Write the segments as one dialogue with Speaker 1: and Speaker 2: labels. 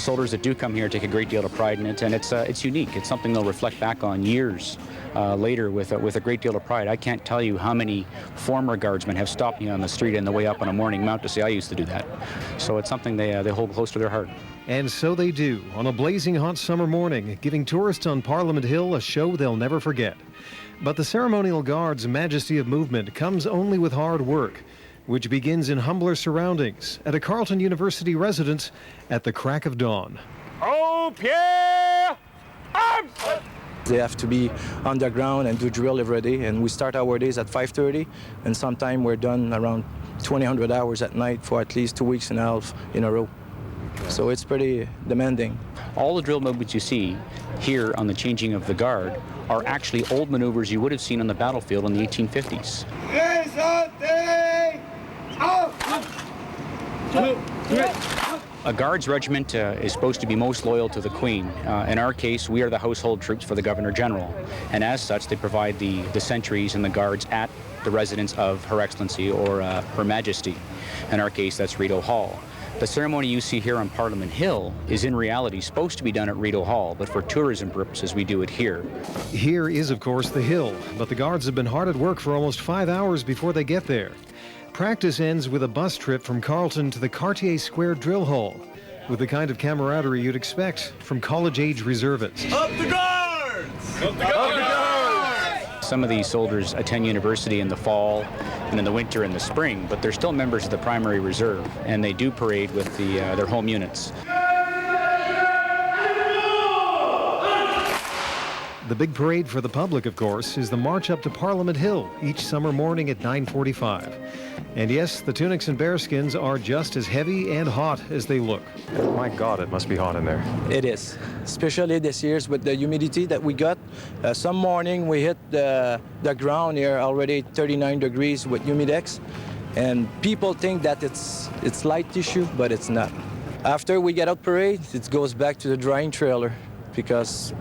Speaker 1: soldiers that do come here take a great deal of pride in it, and it's unique. It's something they'll reflect back on years later with a great deal of pride. I can't tell you how many former guardsmen have stopped me on the street on the way up on a morning mount to say I used to do that. So it's something they hold close to their heart.
Speaker 2: And so they do, on a blazing hot summer morning, giving tourists on Parliament Hill a show they'll never forget. But the Ceremonial Guard's majesty of movement comes only with hard work, which begins in humbler surroundings at a Carleton University residence at the crack of dawn.
Speaker 3: Oh, Pierre!
Speaker 4: They have to be underground and do drill every day, and we start our days at 5:30, and sometimes we're done around 200 hours at night for at least 2 weeks and a half in a row. So it's pretty demanding.
Speaker 1: All the drill movements you see here on the changing of the guard are actually old maneuvers you would have seen on the battlefield in the 1850s. A Guards regiment is supposed to be most loyal to the Queen. In our case, we are the household troops for the Governor General, and as such, they provide the sentries and the guards at the residence of Her Excellency or Her Majesty. In our case, that's Rideau Hall. The ceremony you see here on Parliament Hill is in reality supposed to be done at Rideau Hall, but for tourism purposes, we do it here.
Speaker 2: Here is, of course, the hill, but the guards have been hard at work for almost 5 hours before they get there. Practice ends with a bus trip from Carleton to the Cartier Square Drill Hall, with the kind of camaraderie you'd expect from college-age reservists.
Speaker 3: Up the guards! Up the guards! Up the guards!
Speaker 1: Some of these soldiers attend university in the fall and in the winter and the spring, but they're still members of the primary reserve, and they do parade with their home units.
Speaker 2: The big parade for the public, of course, is the march up to Parliament Hill each summer morning at 9:45. And yes, the tunics and bearskins are just as heavy and hot as they look.
Speaker 5: My God, it must be hot in there.
Speaker 4: It is, especially this year with the humidity that we got. Some morning we hit the ground here already 39 degrees with humidex, and people think that it's light tissue, but it's not. After we get out parade, it goes back to the drying trailer, because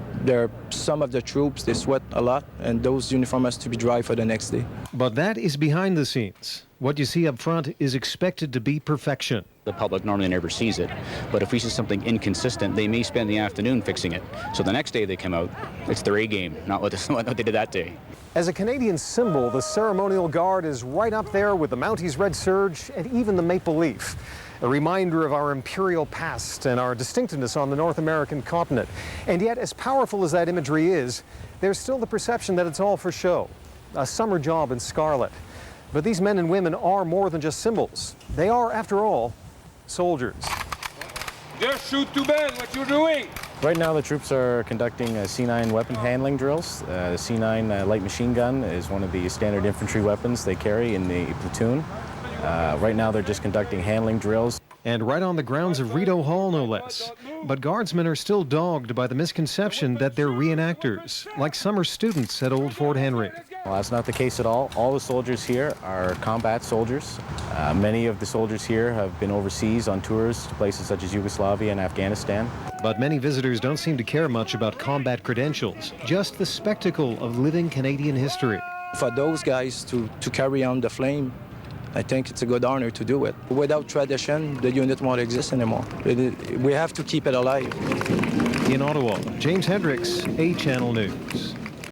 Speaker 4: some of the troops, they sweat a lot, and those uniforms has to be dry for the next day.
Speaker 2: But that is behind the scenes. What you see up front is expected to be perfection.
Speaker 1: The public normally never sees it, but if we see something inconsistent, they may spend the afternoon fixing it. So the next day they come out, it's their A game, not what they did that day.
Speaker 6: As a Canadian symbol, the Ceremonial Guard is right up there with the Mounties Red Surge and even the Maple Leaf. A reminder of our imperial past and our distinctiveness on the North American continent. And yet, as powerful as that imagery is, there's still the perception that it's all for show, a summer job in scarlet. But these men and women are more than just symbols. They are, after all, soldiers.
Speaker 3: Just shoot to Ben, what you doing?
Speaker 7: Right now, the troops are conducting C9 weapon handling drills. The C9 light machine gun is one of the standard infantry weapons they carry in the platoon. Right now, they're just conducting handling drills.
Speaker 2: And right on the grounds of Rideau Hall, no less. But guardsmen are still dogged by the misconception that they're reenactors, like summer students at Old Fort Henry.
Speaker 7: Well, that's not the case at all. All the soldiers here are combat soldiers. Many of the soldiers here have been overseas on tours to places such as Yugoslavia and Afghanistan.
Speaker 2: But many visitors don't seem to care much about combat credentials, just the spectacle of living Canadian history.
Speaker 4: For those guys to carry on the flame, I think it's a good honor to do it. Without tradition, the unit won't exist anymore. We have to keep it alive.
Speaker 2: In Ottawa, James Hendricks, A Channel News.